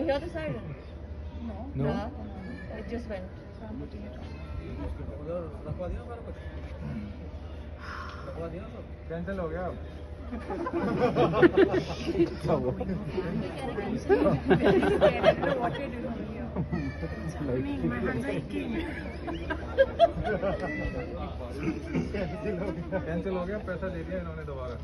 you hear the siren? No. Yeah. It just went. So I'm putting it on. Cancel हो गया अब cancel हो गया पैसा दे दिया इन्होंने दोबारा